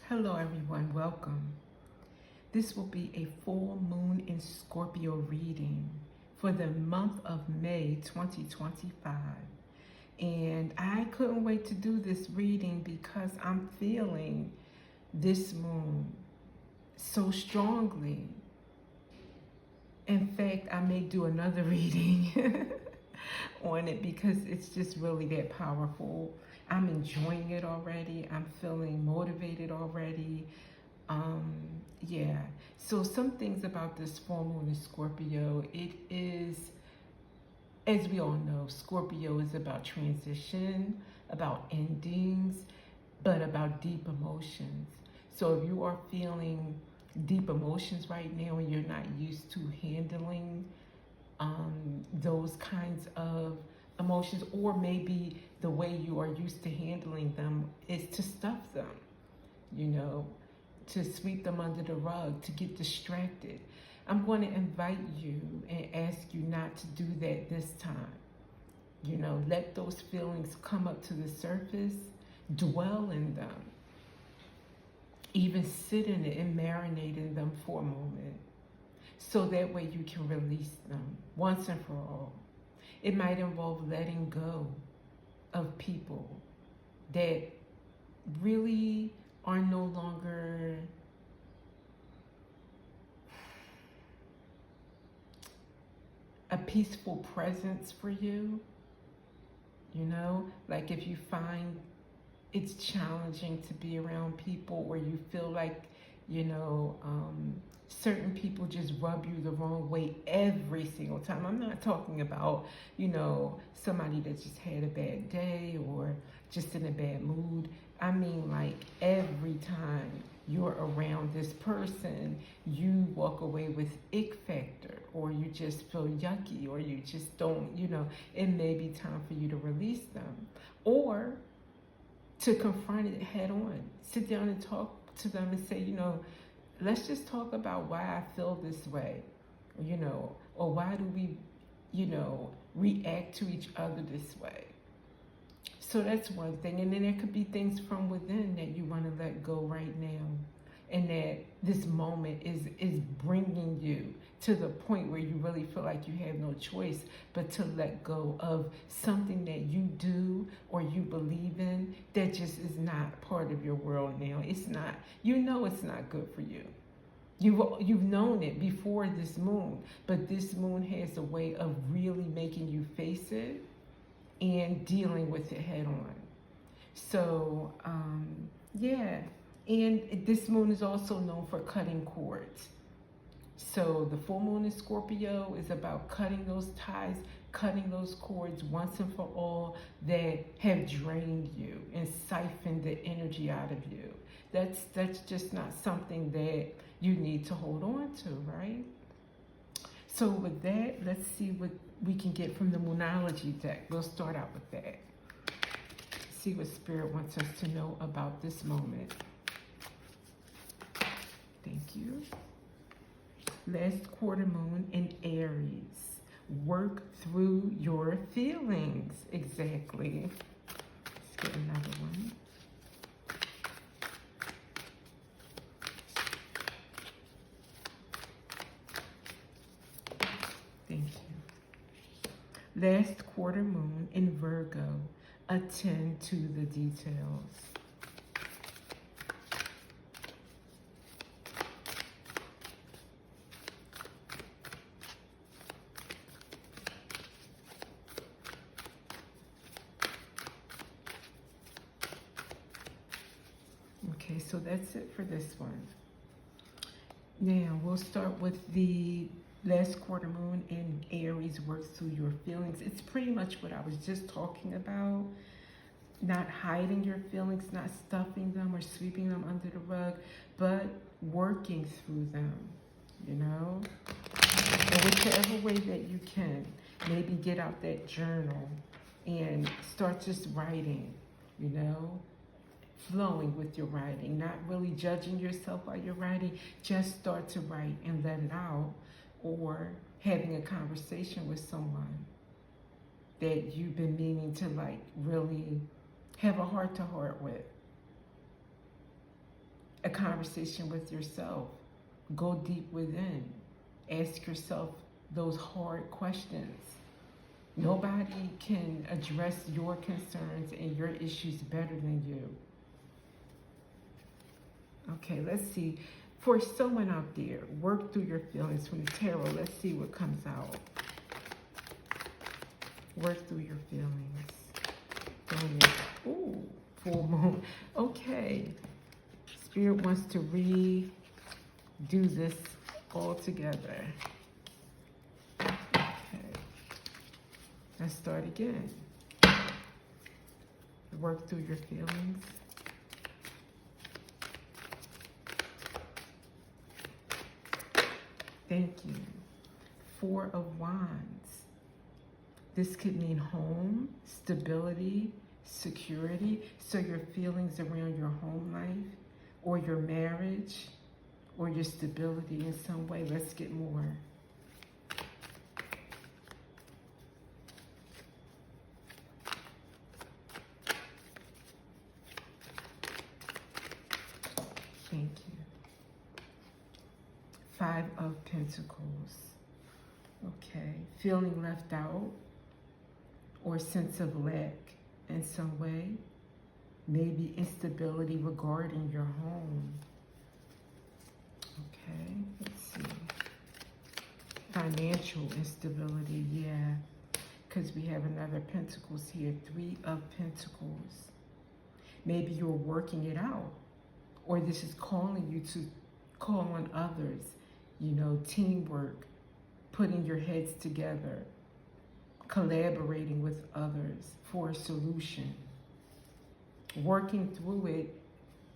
Hello everyone, welcome. This will be a full moon in Scorpio reading for the month of May 2025. And I couldn't wait to do this reading because I'm feeling this moon so strongly. In fact, I may do another reading on it because it's just really that powerful. I'm enjoying it already. I'm feeling motivated already. Yeah. So some things about this full moon in Scorpio. It is, as we all know, Scorpio is about transition, about endings, but about deep emotions. So if you are feeling deep emotions right now and you're not used to handling those kinds of emotions, or maybe the way you are used to handling them is to stuff them, you know, to sweep them under the rug, to get distracted. I'm going to invite you and ask you not to do that this time. You know, let those feelings come up to the surface, dwell in them, even sit in it and marinate in them for a moment. So that way you can release them once and for all. It might involve letting go of people that really are no longer a peaceful presence for you. You know, like if you find it's challenging to be around people, or you feel like, you know, certain people just rub you the wrong way every single time. I'm not talking about, you know, somebody that just had a bad day or just in a bad mood. I mean, like every time you're around this person, you walk away with ick factor, or you just feel yucky, or you just don't, you know, it may be time for you to release them, or to confront it head on. Sit down and talk to them and say, you know, let's just talk about why I feel this way, you know, or why do we, you know, react to each other this way. So that's one thing. And then there could be things from within that you want to let go right now. And that this moment is bringing you to the point where you really feel like you have no choice but to let go of something that you do or you believe in that just is not part of your world now. It's not, you know, it's not good for you. You've known it before this moon, but this moon has a way of really making you face it and dealing with it head on. So, yeah. And this moon is also known for cutting cords. So the full moon in Scorpio is about cutting those ties, cutting those cords once and for all that have drained you and siphoned the energy out of you. That's just not something that you need to hold on to, right? So with that, let's see what we can get from the Moonology deck. We'll start out with that. See what Spirit wants us to know about this moment. Thank you. Last quarter moon in Aries. Work through your feelings. Exactly. Let's get another one. Thank you. Last quarter moon in Virgo. Attend to the details. Okay, so that's it for this one. Now, we'll start with the last quarter moon in Aries. Works through your feelings. It's pretty much what I was just talking about. Not hiding your feelings, not stuffing them or sweeping them under the rug, but working through them, you know? And whichever way that you can, maybe get out that journal and start just writing, you know? Flowing with your writing, not really judging yourself while you're writing. Just start to write and let it out, or having a conversation with someone that you've been meaning to like really have a heart-to-heart with. a conversation with yourself. Go deep within. Ask yourself those hard questions. Nobody can address your concerns and your issues better than you. Okay, let's see. For someone out there, work through your feelings from the tarot. Let's see what comes out. Work through your feelings. Ooh, full moon. Okay. Spirit wants to redo this all together. Okay. Let's start again. Work through your feelings. Thank you. Four of Wands. This could mean home, stability, security. So your feelings around your home life or your marriage or your stability in some way. Let's get more. Thank you. Five of Pentacles. Okay. Feeling left out or sense of lack in some way. Maybe instability regarding your home. Okay, let's see. Financial instability, yeah. Because we have another Pentacles here. Three of Pentacles. Maybe you're working it out. Or this is calling you to call on others. You know, teamwork. Putting your heads together. Collaborating with others for a solution. Working through it,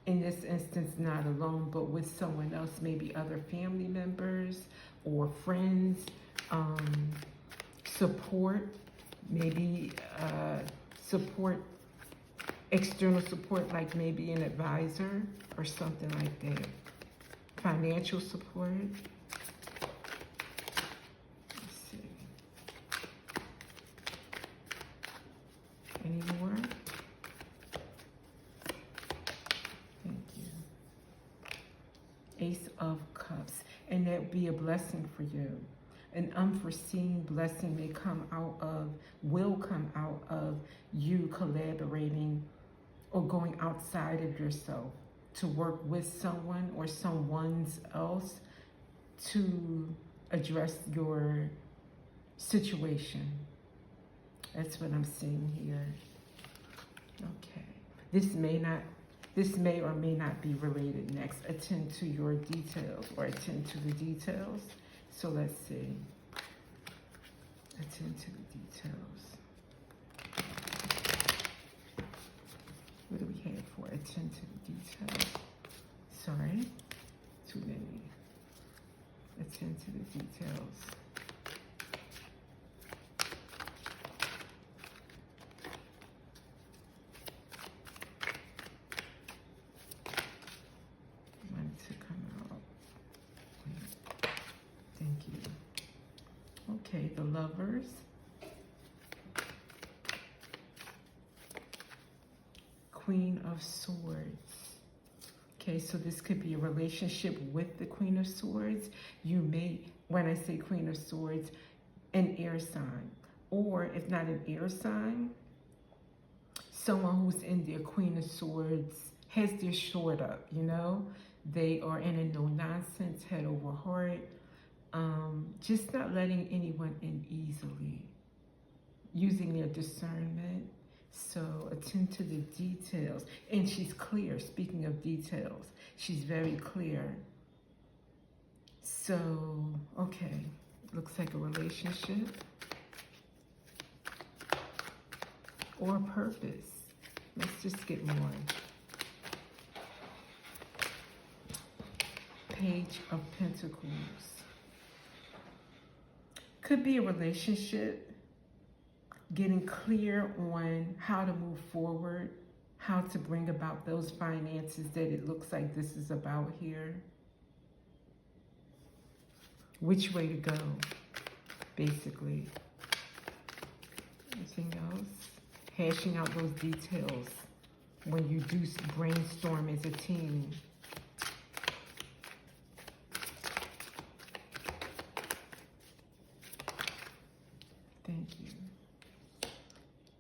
in this instance, not alone, but with someone else, maybe other family members or friends. Support, maybe support, external support, like maybe an advisor or something like that. Financial support. Let's see. Any more? Thank you. Ace of Cups. And that would be a blessing for you. An unforeseen blessing will come out of you collaborating or going outside of yourself to work with someone or someone's else to address your situation. That's what I'm seeing here. Okay. This may or may not be related next. Attend to your details or attend to the details. So let's see. Attend to the details. What do we have for attend to the details? Sorry, too many. Attend to the details. Want to come out. Thank you. Okay, the Lovers. Queen of Swords. Okay, so this could be a relationship with the Queen of Swords. You may, when I say Queen of Swords, an air sign. Or if not an air sign, someone who's in their Queen of Swords has their sword up, you know? They are in a no-nonsense, head over heart. Just not letting anyone in easily. Using their discernment. So attend to the details. And she's clear. Speaking of details, she's very clear. So, okay. Looks like a relationship. Or a purpose. Let's just get more. Page of Pentacles. Could be a relationship. Getting clear on how to move forward, how to bring about those finances that it looks like this is about here. Which way to go, basically. Anything else? Hashing out those details when you do brainstorm as a team.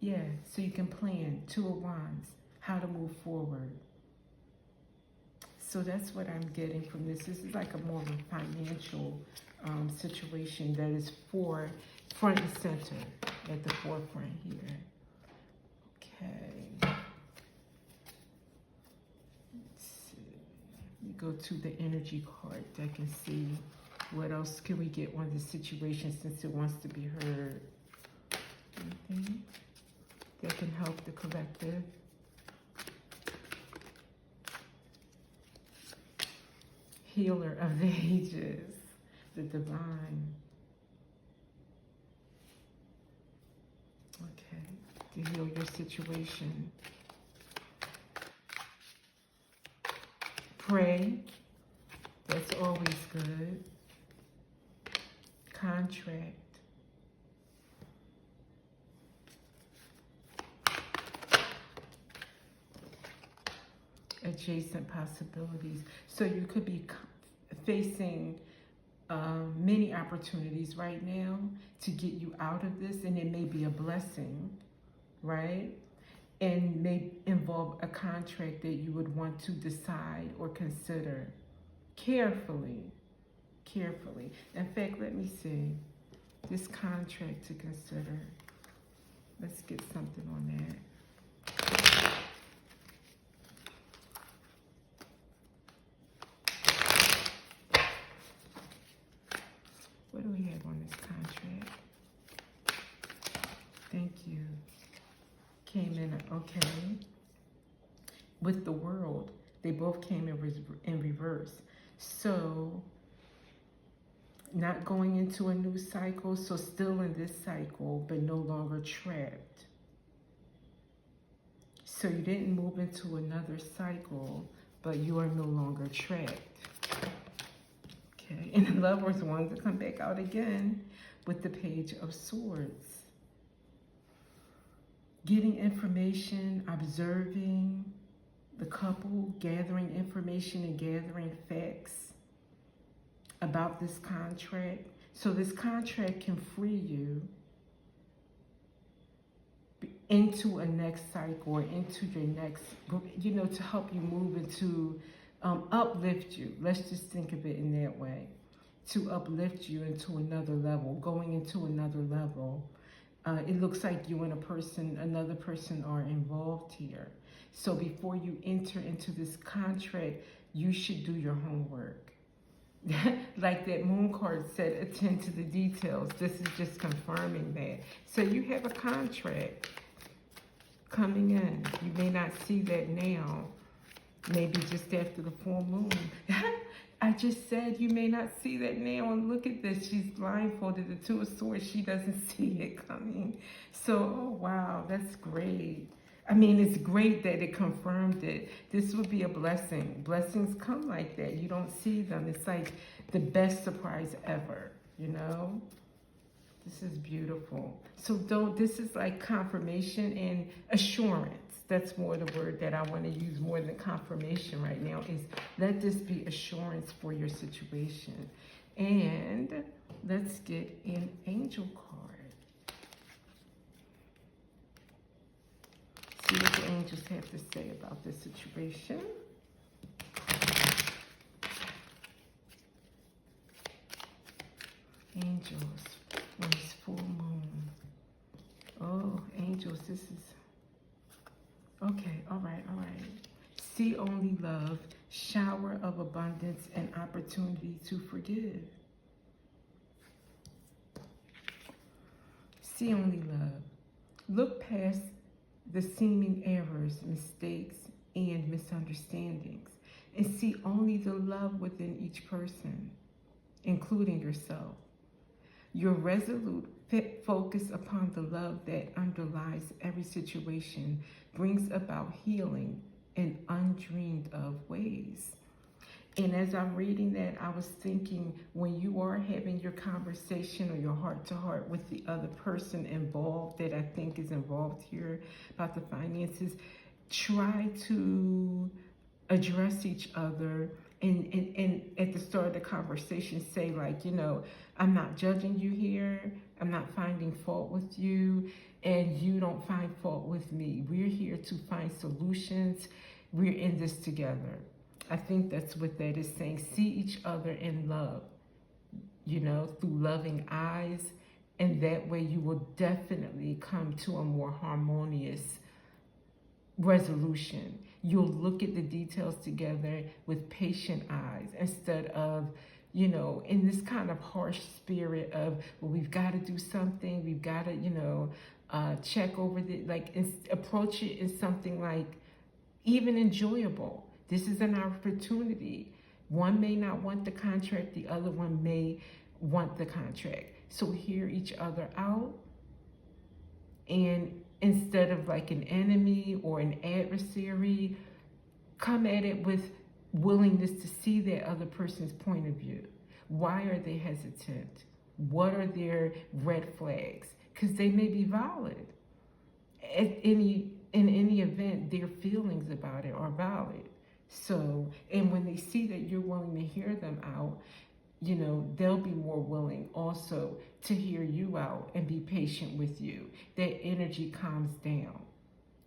Yeah, so you can plan. Two of Wands, how to move forward. So that's what I'm getting from this. This is like a more of a financial situation that is for front and center at the forefront here. Okay. Let's see. We go to the energy card that can see what else can we get on this situation since it wants to be heard. Anything that can help the collective? Healer of the ages, the divine. Okay, to heal your situation. Pray, that's always good. Contract. Adjacent possibilities. So you could be facing many opportunities right now to get you out of this, and it may be a blessing, right? And may involve a contract that you would want to decide or consider carefully. Carefully. In fact, let me see. This contract to consider. Let's get something on that. What do we have on this contract? Thank you. Came in, okay. With the World, they both came in reverse. So, not going into a new cycle, so still in this cycle, but no longer trapped. So you didn't move into another cycle, but you are no longer trapped. Okay, and the Lovers wanted to come back out again with the Page of Swords. Getting information, observing the couple, gathering information and gathering facts about this contract. So this contract can free you into a next cycle or into your next, to help you move into, uplift you. Let's just think of it in that way. To uplift you into another level, going into another level. It looks like you and another person are involved here. So before you enter into this contract, you should do your homework. Like that moon card said, attend to the details. This is just confirming that. So you have a contract coming in. You may not see that now, maybe just after the full moon. I just said you may not see that now, and look at this. She's blindfolded, the Two of Swords. She doesn't see it coming. So, oh, wow, that's great. I mean, it's great that it confirmed it. This would be a blessing. Blessings come like that. You don't see them. It's like the best surprise ever, This is beautiful. So this is like confirmation and assurance. That's more the word that I want to use more than confirmation right now, is let this be assurance for your situation. And let's get an angel card. See what the angels have to say about this situation. Angels on this full moon. Oh, angels, this is... Okay, all right. See only love, shower of abundance, and opportunity to forgive. See only love. Look past the seeming errors, mistakes, and misunderstandings, and see only the love within each person, including yourself. Your resolute focus upon the love that underlies every situation brings about healing in undreamed of ways. And as I'm reading that, I was thinking, when you are having your conversation or your heart-to-heart with the other person involved, that I think is involved here about the finances, try to address each other and at the start of the conversation say, like, I'm not judging you here. I'm not finding fault with you. and you don't find fault with me. We're here to find solutions. We're in this together. I think that's what that is saying. See each other in love, through loving eyes. And that way you will definitely come to a more harmonious resolution. You'll look at the details together with patient eyes instead of, in this kind of harsh spirit of, well, we've got to do something, we've got to, check over approach it in something like even enjoyable. This is an opportunity. One may not want the contract, the other one may want the contract. So hear each other out, and instead of like an enemy or an adversary, come at it with willingness to see that other person's point of view. Why are they hesitant? What are their red flags? Because they may be valid. In any event, their feelings about it are valid. So, and when they see that you're willing to hear them out, they'll be more willing also to hear you out and be patient with you. That energy calms down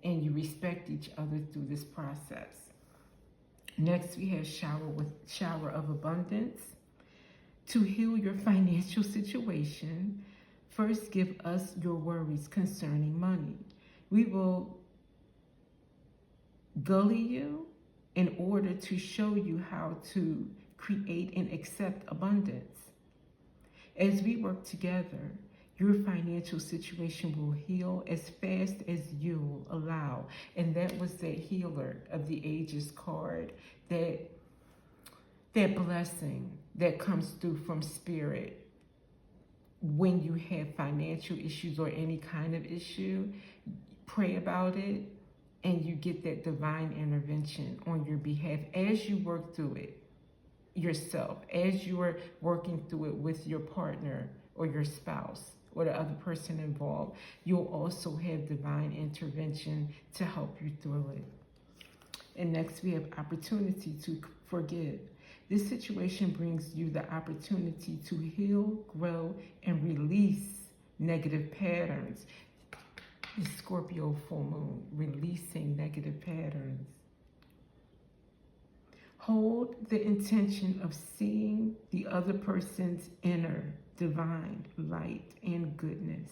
and you respect each other through this process. Next, we have shower of abundance. To heal your financial situation, first give us your worries concerning money. We will gully you in order to show you how to create and accept abundance. As we work together, your financial situation will heal as fast as you'll allow. And that was that healer of the ages card, that blessing that comes through from spirit. When you have financial issues or any kind of issue, pray about it and you get that divine intervention on your behalf as you work through it yourself, as you are working through it with your partner or your spouse or the other person involved. You'll also have divine intervention to help you through it. And next, we have opportunity to forgive. This situation brings you the opportunity to heal, grow, and release negative patterns. The Scorpio Full Moon, releasing negative patterns. Hold the intention of seeing the other person's inner divine light and goodness.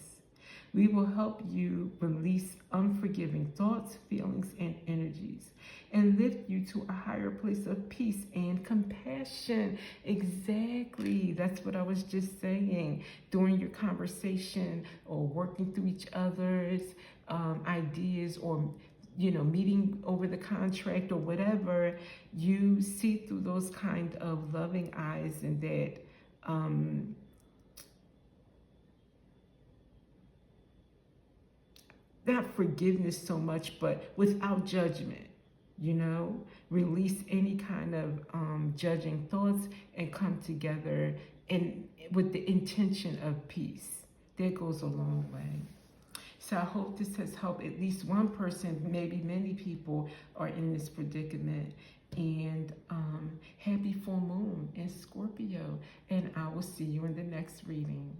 We will help you release unforgiving thoughts, feelings, and energies, and lift you to a higher place of peace and compassion. Exactly. That's what I was just saying. During your conversation or working through each other's ideas, or meeting over the contract or whatever, you see through those kind of loving eyes, and that not forgiveness so much, but without judgment, release any kind of judging thoughts and come together and with the intention of peace. That goes a long way. So I hope this has helped at least one person, maybe many people are in this predicament. And happy full moon in Scorpio. And I will see you in the next reading.